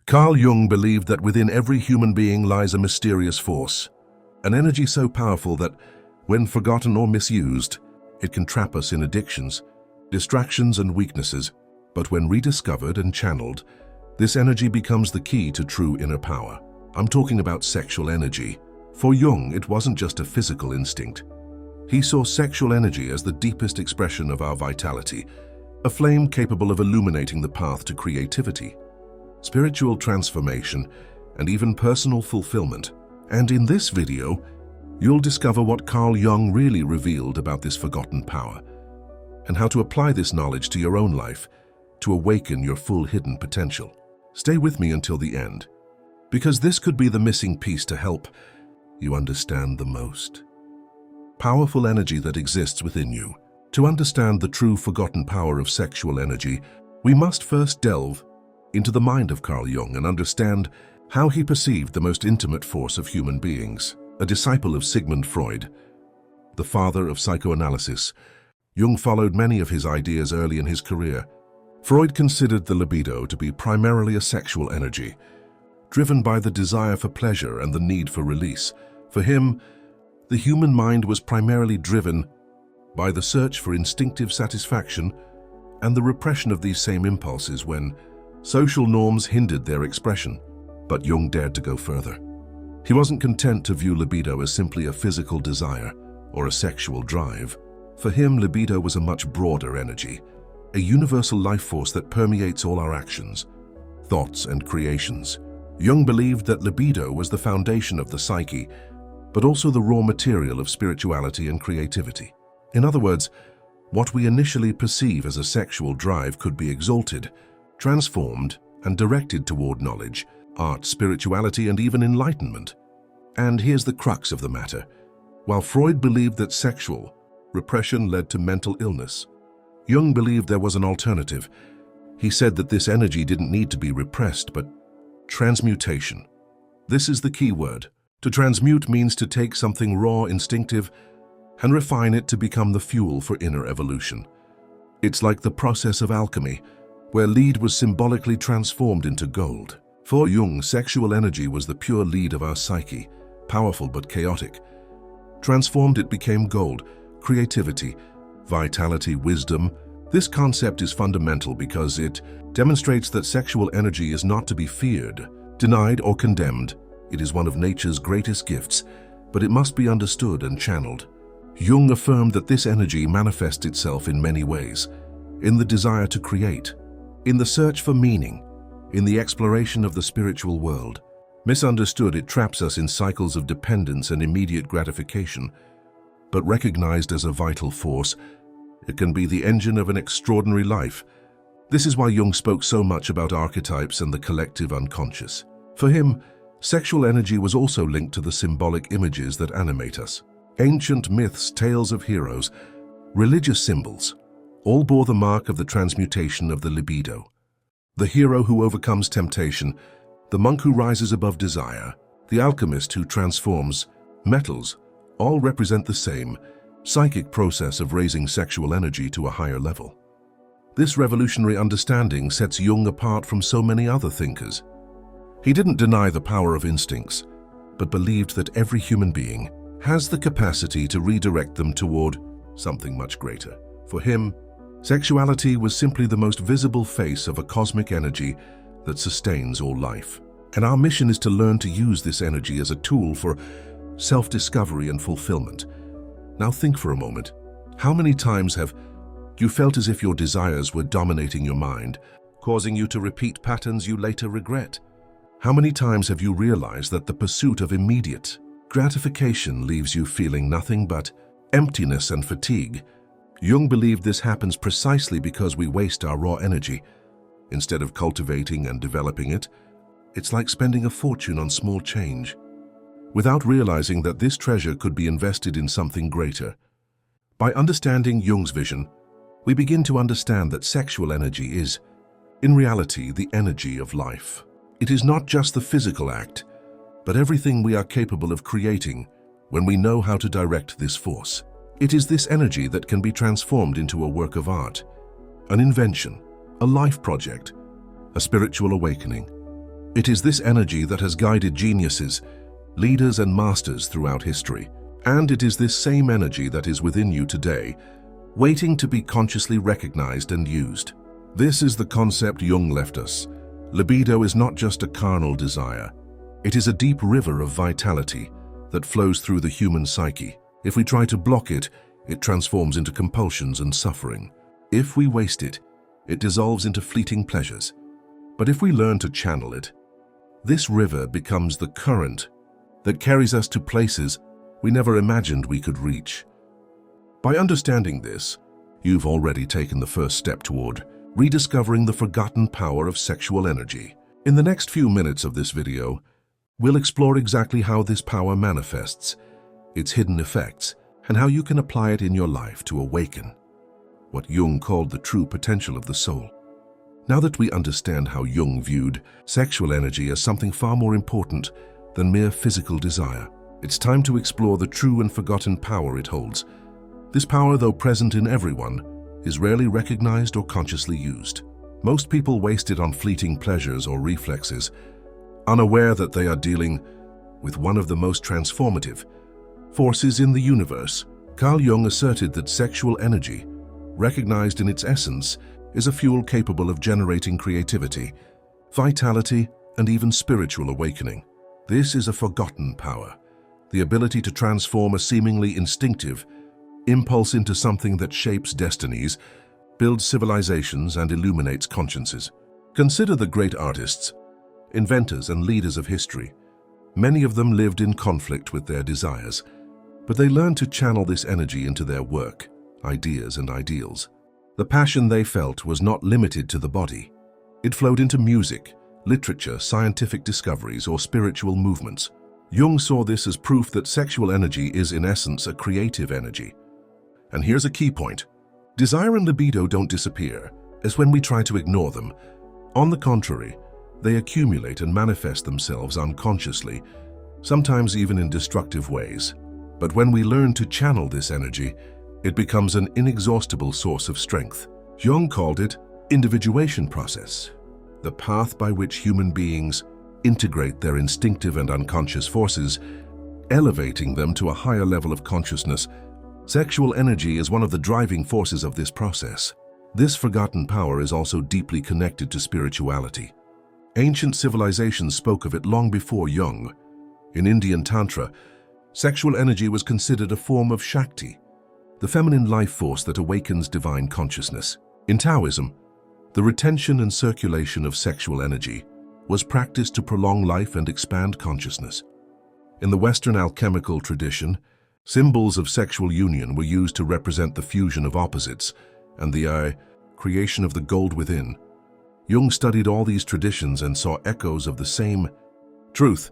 Carl Jung believed that within every human being lies a mysterious force, an energy so powerful that, when forgotten or misused, it can trap us in addictions, distractions, and weaknesses. But when rediscovered and channeled, this energy becomes the key to true inner power. I'm talking about sexual energy. For Jung, it wasn't just a physical instinct. He saw sexual energy as the deepest expression of our vitality, a flame capable of illuminating the path to creativity, spiritual transformation, and even personal fulfillment. And in this video, you'll discover what Carl Jung really revealed about this forgotten power, and how to apply this knowledge to your own life to awaken your full hidden potential. Stay with me until the end, because this could be the missing piece to help you understand the most powerful energy that exists within you. To understand the true forgotten power of sexual energy, we must first delve into the mind of Carl Jung and understand how he perceived the most intimate force of human beings. A disciple of Sigmund Freud, the father of psychoanalysis, Jung followed many of his ideas early in his career. Freud considered the libido to be primarily a sexual energy, driven by the desire for pleasure and the need for release. For him, the human mind was primarily driven by the search for instinctive satisfaction and the repression of these same impulses when social norms hindered their expression. But Jung dared to go further. He wasn't content to view libido as simply a physical desire or a sexual drive. For him, libido was a much broader energy, a universal life force that permeates all our actions, thoughts, and creations. Jung believed that libido was the foundation of the psyche, but also the raw material of spirituality and creativity. In other words, what we initially perceive as a sexual drive could be exalted, transformed, and directed toward knowledge, art, spirituality, and even enlightenment. And here's the crux of the matter. While Freud believed that sexual repression led to mental illness, Jung believed there was an alternative. He said that this energy didn't need to be repressed, but transmutation. This is the key word. To transmute means to take something raw, instinctive, and refine it to become the fuel for inner evolution. It's like the process of alchemy, where lead was symbolically transformed into gold. For Jung, sexual energy was the pure lead of our psyche, powerful but chaotic. Transformed, it became gold, creativity, vitality, wisdom. This concept is fundamental because it demonstrates that sexual energy is not to be feared, denied, or condemned. It is one of nature's greatest gifts, but it must be understood and channeled. Jung affirmed that this energy manifests itself in many ways: in the desire to create, in the search for meaning, in the exploration of the spiritual world. Misunderstood, it traps us in cycles of dependence and immediate gratification, but recognized as a vital force, it can be the engine of an extraordinary life. This is why Jung spoke so much about archetypes and the collective unconscious. For him, sexual energy was also linked to the symbolic images that animate us. Ancient myths, tales of heroes, religious symbols, all bore the mark of the transmutation of the libido. The hero who overcomes temptation, the monk who rises above desire, the alchemist who transforms metals, all represent the same psychic process of raising sexual energy to a higher level. This revolutionary understanding sets Jung apart from so many other thinkers. He didn't deny the power of instincts, but believed that every human being has the capacity to redirect them toward something much greater. For him, sexuality was simply the most visible face of a cosmic energy that sustains all life. And our mission is to learn to use this energy as a tool for self-discovery and fulfillment. Now think for a moment. How many times have you felt as if your desires were dominating your mind, causing you to repeat patterns you later regret? How many times have you realized that the pursuit of immediate gratification leaves you feeling nothing but emptiness and fatigue? Jung believed this happens precisely because we waste our raw energy. Instead of cultivating and developing it, it's like spending a fortune on small change, without realizing that this treasure could be invested in something greater. By understanding Jung's vision, we begin to understand that sexual energy is, in reality, the energy of life. It is not just the physical act, but everything we are capable of creating when we know how to direct this force. It is this energy that can be transformed into a work of art, an invention, a life project, a spiritual awakening. It is this energy that has guided geniuses, leaders and masters throughout history. And it is this same energy that is within you today, waiting to be consciously recognized and used. This is the concept Jung left us. Libido is not just a carnal desire. It is a deep river of vitality that flows through the human psyche. If we try to block it, it transforms into compulsions and suffering. If we waste it, it dissolves into fleeting pleasures. But if we learn to channel it, this river becomes the current that carries us to places we never imagined we could reach. By understanding this, you've already taken the first step toward rediscovering the forgotten power of sexual energy. In the next few minutes of this video, we'll explore exactly how this power manifests, its hidden effects, and how you can apply it in your life to awaken what Jung called the true potential of the soul. Now that we understand how Jung viewed sexual energy as something far more important than mere physical desire, it's time to explore the true and forgotten power it holds. This power, though present in everyone, is rarely recognized or consciously used. Most people waste it on fleeting pleasures or reflexes, unaware that they are dealing with one of the most transformative forces in the universe. Carl Jung asserted that sexual energy, recognized in its essence, is a fuel capable of generating creativity, vitality, and even spiritual awakening. This is a forgotten power, the ability to transform a seemingly instinctive impulse into something that shapes destinies, builds civilizations, and illuminates consciences. Consider the great artists, inventors, and leaders of history. Many of them lived in conflict with their desires, but they learned to channel this energy into their work, ideas, and ideals. The passion they felt was not limited to the body. It flowed into music, literature, scientific discoveries, or spiritual movements. Jung saw this as proof that sexual energy is, in essence, a creative energy. And here's a key point. Desire and libido don't disappear as when we try to ignore them. On the contrary, they accumulate and manifest themselves unconsciously, sometimes even in destructive ways. But when we learn to channel this energy, it becomes an inexhaustible source of strength. Jung called it individuation process, the path by which human beings integrate their instinctive and unconscious forces, elevating them to a higher level of consciousness. Sexual energy is one of the driving forces of this process. This forgotten power is also deeply connected to spirituality. Ancient civilizations spoke of it long before Jung. In Indian Tantra, sexual energy was considered a form of Shakti, the feminine life force that awakens divine consciousness. In Taoism, the retention and circulation of sexual energy was practiced to prolong life and expand consciousness. In the Western alchemical tradition, symbols of sexual union were used to represent the fusion of opposites and the creation of the gold within. Jung studied all these traditions and saw echoes of the same truth.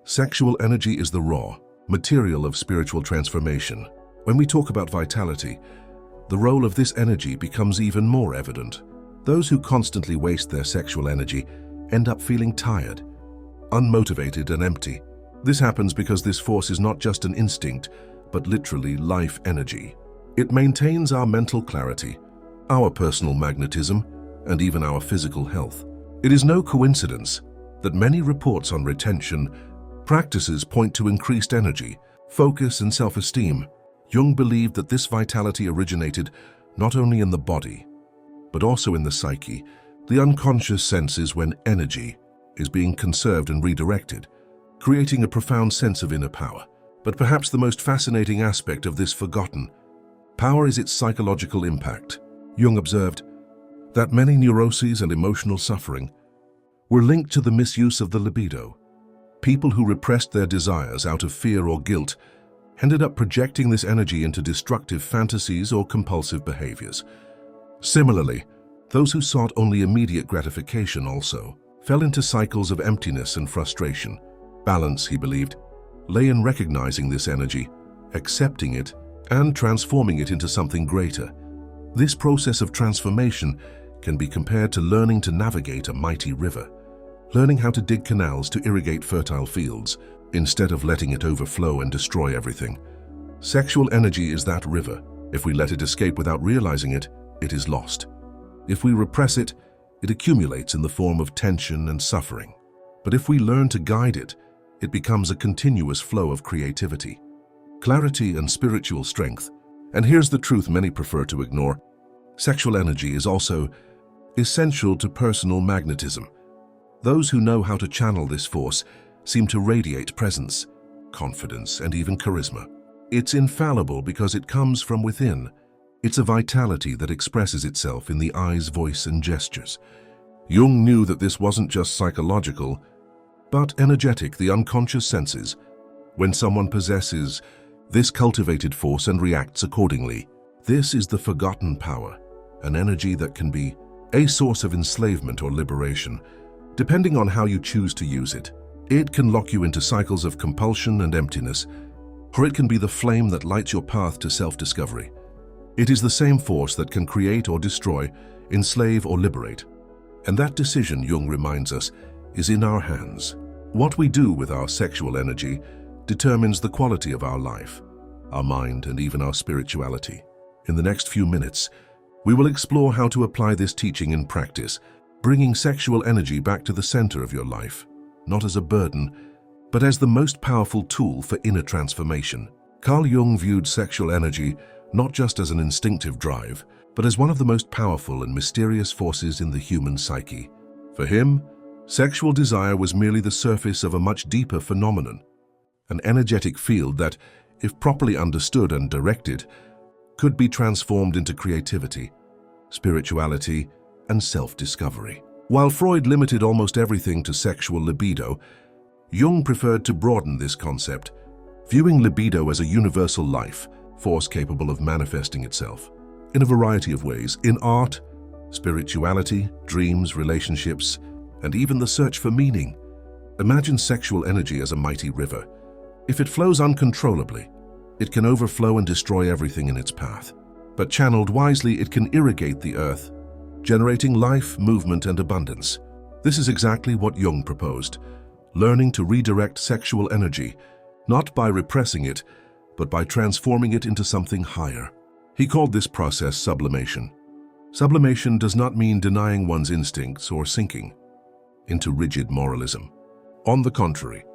Sexual energy is the raw material of spiritual transformation. When we talk about vitality, the role of this energy becomes even more evident. Those who constantly waste their sexual energy end up feeling tired, unmotivated, and empty. This happens because this force is not just an instinct, but literally life energy. It maintains our mental clarity, our personal magnetism, and even our physical health. It is no coincidence that many reports on retention practices point to increased energy, focus, and self-esteem. Jung believed that this vitality originated not only in the body, but also in the psyche, the unconscious senses when energy is being conserved and redirected, creating a profound sense of inner power. But perhaps the most fascinating aspect of this forgotten power is its psychological impact. Jung observed that many neuroses and emotional suffering were linked to the misuse of the libido. People who repressed their desires out of fear or guilt ended up projecting this energy into destructive fantasies or compulsive behaviors. Similarly, those who sought only immediate gratification also fell into cycles of emptiness and frustration. Balance, he believed, lay in recognizing this energy, accepting it, and transforming it into something greater. This process of transformation can be compared to learning to navigate a mighty river, learning how to dig canals to irrigate fertile fields, instead of letting it overflow and destroy everything. Sexual energy is that river. If we let it escape without realizing it, it is lost. If we repress it, it accumulates in the form of tension and suffering. But if we learn to guide it, it becomes a continuous flow of creativity, clarity, and spiritual strength. And here's the truth many prefer to ignore. Sexual energy is also essential to personal magnetism. Those who know how to channel this force seem to radiate presence, confidence, and even charisma. It's infallible because it comes from within. It's a vitality that expresses itself in the eyes, voice, and gestures. Jung knew that this wasn't just psychological, but energetic, the unconscious senses. When someone possesses this cultivated force and reacts accordingly, this is the forgotten power, an energy that can be a source of enslavement or liberation, depending on how you choose to use it. It can lock you into cycles of compulsion and emptiness, or it can be the flame that lights your path to self-discovery. It is the same force that can create or destroy, enslave or liberate. And that decision, Jung reminds us, is in our hands. What we do with our sexual energy determines the quality of our life, our mind, and even our spirituality. In the next few minutes, we will explore how to apply this teaching in practice, bringing sexual energy back to the center of your life, not as a burden, but as the most powerful tool for inner transformation. Carl Jung viewed sexual energy not just as an instinctive drive, but as one of the most powerful and mysterious forces in the human psyche. For him, sexual desire was merely the surface of a much deeper phenomenon, an energetic field that, if properly understood and directed, could be transformed into creativity, spirituality, and self-discovery. While Freud limited almost everything to sexual libido, Jung preferred to broaden this concept, viewing libido as a universal life force capable of manifesting itself in a variety of ways, in art, spirituality, dreams, relationships, and even the search for meaning. Imagine sexual energy as a mighty river. If it flows uncontrollably, it can overflow and destroy everything in its path. But channeled wisely, it can irrigate the earth, generating life, movement, and abundance. This is exactly what Jung proposed, learning to redirect sexual energy, not by repressing it, but by transforming it into something higher. He called this process sublimation. Sublimation does not mean denying one's instincts or sinking into rigid moralism. On the contrary,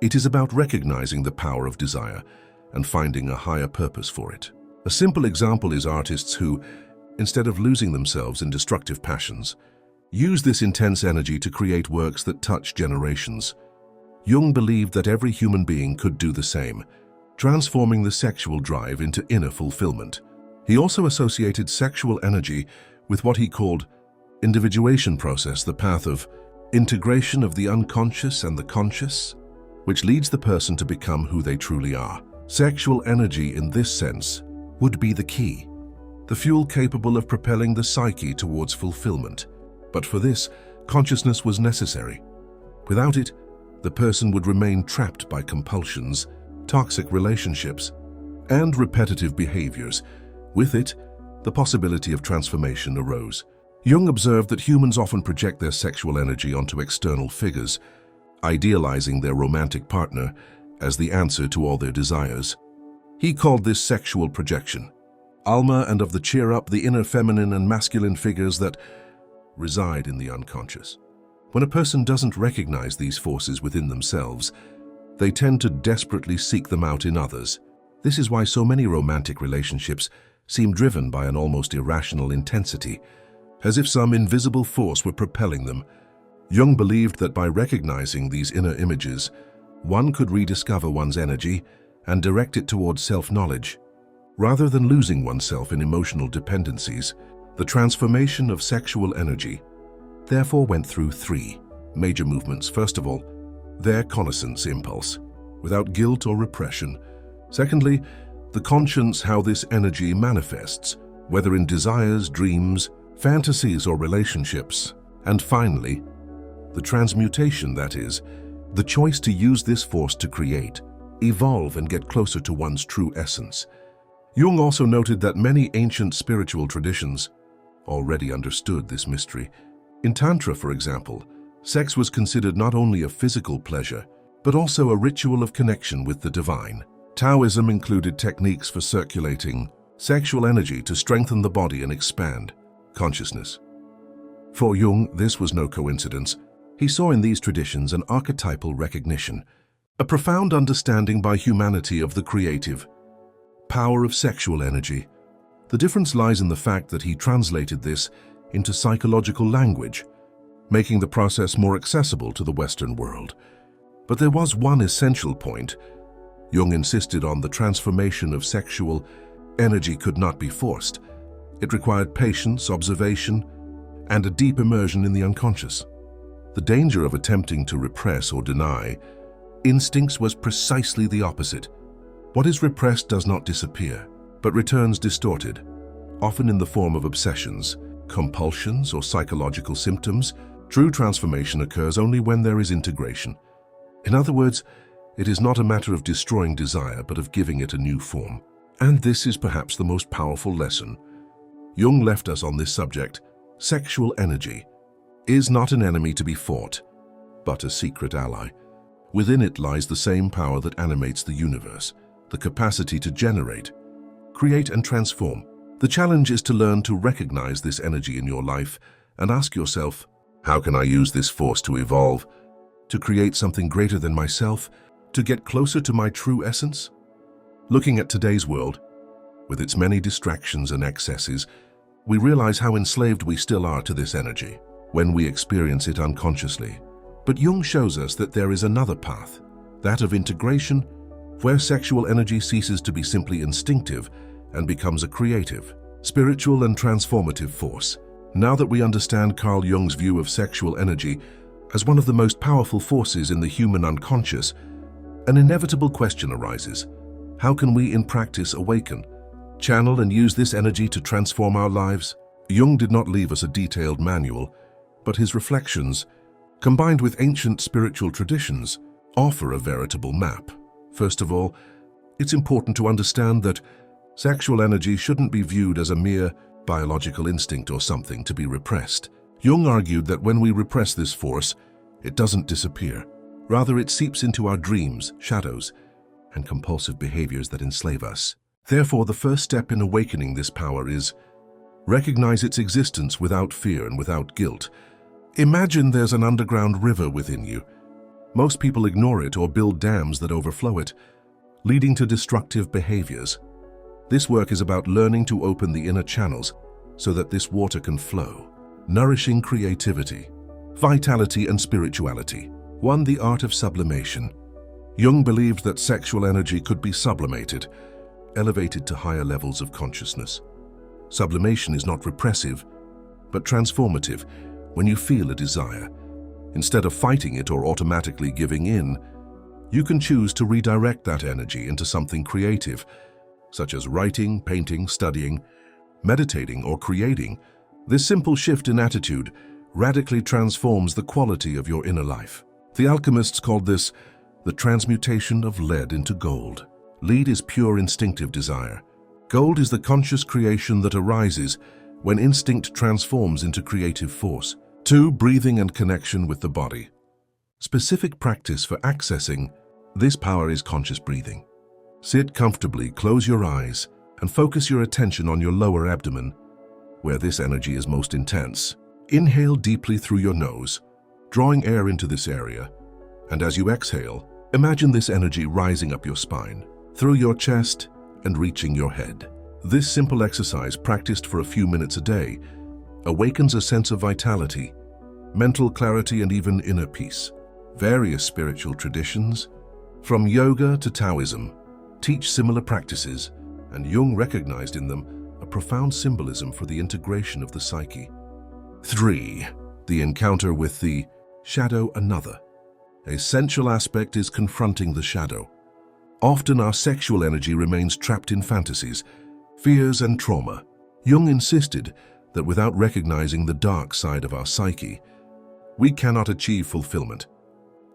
it is about recognizing the power of desire and finding a higher purpose for it. A simple example is artists who, instead of losing themselves in destructive passions, use this intense energy to create works that touch generations. Jung believed that every human being could do the same, transforming the sexual drive into inner fulfillment. He also associated sexual energy with what he called individuation process, the path of integration of the unconscious and the conscious, which leads the person to become who they truly are. Sexual energy in this sense would be the key, the fuel capable of propelling the psyche towards fulfillment. But for this, consciousness was necessary. Without it, the person would remain trapped by compulsions, toxic relationships, and repetitive behaviors. With it, the possibility of transformation arose. Jung observed that humans often project their sexual energy onto external figures, idealizing their romantic partner as the answer to all their desires. He called this sexual projection. Alma and of the cheer up, the inner feminine and masculine figures that reside in the unconscious. When a person doesn't recognize these forces within themselves, they tend to desperately seek them out in others. This is why so many romantic relationships seem driven by an almost irrational intensity, as if some invisible force were propelling them. Jung believed that by recognizing these inner images, one could rediscover one's energy and direct it towards self-knowledge. Rather than losing oneself in emotional dependencies, the transformation of sexual energy therefore went through three major movements. First of all, their connaissance impulse, without guilt or repression. Secondly, the conscience, how this energy manifests, whether in desires, dreams, fantasies, or relationships. And finally, the transmutation, that is, the choice to use this force to create, evolve, and get closer to one's true essence. Jung also noted that many ancient spiritual traditions already understood this mystery. In Tantra, for example, sex was considered not only a physical pleasure, but also a ritual of connection with the divine. Taoism included techniques for circulating sexual energy to strengthen the body and expand consciousness. For Jung, this was no coincidence. He saw in these traditions an archetypal recognition, a profound understanding by humanity of the creative power of sexual energy. The difference lies in the fact that he translated this into psychological language, making the process more accessible to the Western world. But there was one essential point. Jung insisted on the transformation of sexual energy could not be forced. It required patience, observation, and a deep immersion in the unconscious. The danger of attempting to repress or deny instincts was precisely the opposite. What is repressed does not disappear, but returns distorted, often in the form of obsessions, compulsions, or psychological symptoms. True transformation occurs only when there is integration. In other words, it is not a matter of destroying desire, but of giving it a new form. And this is perhaps the most powerful lesson Jung left us on this subject. Sexual energy is not an enemy to be fought, but a secret ally. Within it lies the same power that animates the universe, the capacity to generate, create, and transform. The challenge is to learn to recognize this energy in your life and ask yourself, how can I use this force to evolve, to create something greater than myself, to get closer to my true essence? Looking at today's world, with its many distractions and excesses, we realize how enslaved we still are to this energy when we experience it unconsciously. But Jung shows us that there is another path, that of integration, where sexual energy ceases to be simply instinctive and becomes a creative, spiritual, and transformative force. Now that we understand Carl Jung's view of sexual energy as one of the most powerful forces in the human unconscious, an inevitable question arises. How can we in practice awaken, channel, and use this energy to transform our lives? Jung did not leave us a detailed manual, but his reflections, combined with ancient spiritual traditions, offer a veritable map. First of all, it's important to understand that sexual energy shouldn't be viewed as a mere biological instinct or something to be repressed. Jung argued that when we repress this force, it doesn't disappear. Rather, it seeps into our dreams, shadows, and compulsive behaviors that enslave us. Therefore, the first step in awakening this power is recognize its existence without fear and without guilt. Imagine there's an underground river within you. Most people ignore it or build dams that overflow it, leading to destructive behaviors. This work is about learning to open the inner channels so that this water can flow, nourishing creativity, vitality, and spirituality. 1. The art of sublimation. Jung believed that sexual energy could be sublimated, elevated to higher levels of consciousness. Sublimation is not repressive, but transformative. When you feel a desire, instead of fighting it or automatically giving in, you can choose to redirect that energy into something creative, such as writing, painting, studying, meditating, or creating. This simple shift in attitude radically transforms the quality of your inner life. The alchemists called this the transmutation of lead into gold. Lead is pure instinctive desire. Gold is the conscious creation that arises when instinct transforms into creative force. 2. Breathing and connection with the body. Specific practice for accessing this power is conscious breathing. Sit comfortably, close your eyes, and focus your attention on your lower abdomen, where this energy is most intense. Inhale deeply through your nose, drawing air into this area, and as you exhale, imagine this energy rising up your spine, through your chest, and reaching your head. This simple exercise, practiced for a few minutes a day, awakens a sense of vitality, mental clarity, and even inner peace. Various spiritual traditions, from yoga to Taoism, teach similar practices, and Jung recognized in them a profound symbolism for the integration of the psyche. 3. The encounter with the shadow another. A central aspect is confronting the shadow. Often our sexual energy remains trapped in fantasies, fears, and trauma. Jung insisted that without recognizing the dark side of our psyche, we cannot achieve fulfillment.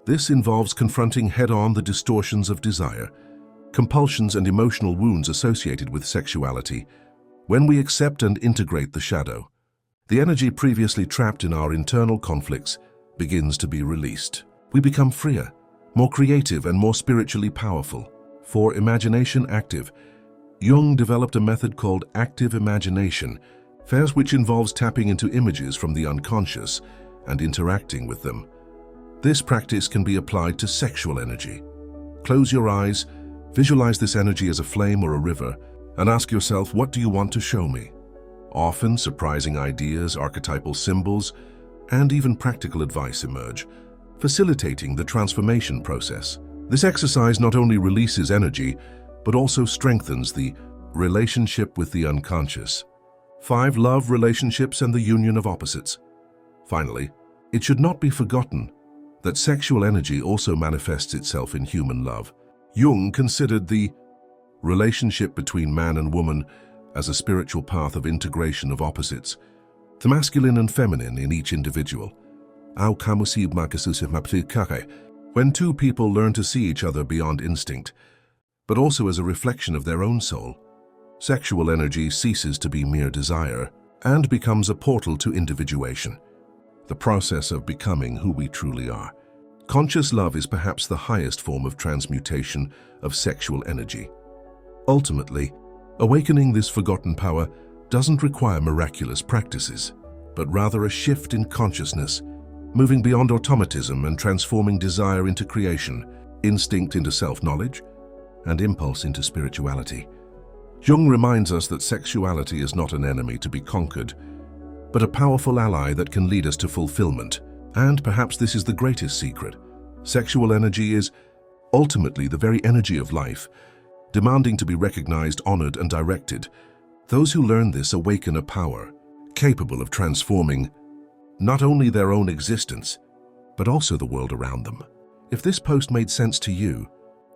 This involves confronting head-on the distortions of desire, compulsions, and emotional wounds associated with sexuality. When we accept and integrate the shadow, the energy previously trapped in our internal conflicts begins to be released. We become freer, more creative, and more spiritually powerful. For imagination active, Jung developed a method called active imagination, which involves tapping into images from the unconscious and interacting with them. This practice can be applied to sexual energy. Close your eyes, visualize this energy as a flame or a river, and ask yourself, what do you want to show me? Often, surprising ideas, archetypal symbols, and even practical advice emerge, facilitating the transformation process. This exercise not only releases energy, but also strengthens the relationship with the unconscious. 5. Love, relationships, and the union of opposites. Finally, it should not be forgotten that sexual energy also manifests itself in human love. Jung considered the relationship between man and woman as a spiritual path of integration of opposites, the masculine and feminine in each individual. When two people learn to see each other beyond instinct, but also as a reflection of their own soul, sexual energy ceases to be mere desire and becomes a portal to individuation, the process of becoming who we truly are. Conscious love is perhaps the highest form of transmutation of sexual energy. Ultimately, awakening this forgotten power doesn't require miraculous practices, but rather a shift in consciousness, moving beyond automatism and transforming desire into creation, instinct into self-knowledge, and impulse into spirituality. Jung reminds us that sexuality is not an enemy to be conquered, but a powerful ally that can lead us to fulfillment. And perhaps this is the greatest secret. Sexual energy is ultimately the very energy of life, demanding to be recognized, honored, and directed. Those who learn this awaken a power capable of transforming not only their own existence, but also the world around them. If this post made sense to you,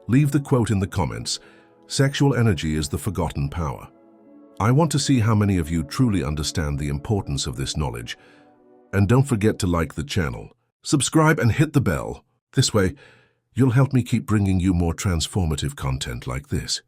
leave the quote in the comments. Sexual energy is the forgotten power. I want to see how many of you truly understand the importance of this knowledge. And don't forget to like the channel, subscribe, and hit the bell. This way, you'll help me keep bringing you more transformative content like this.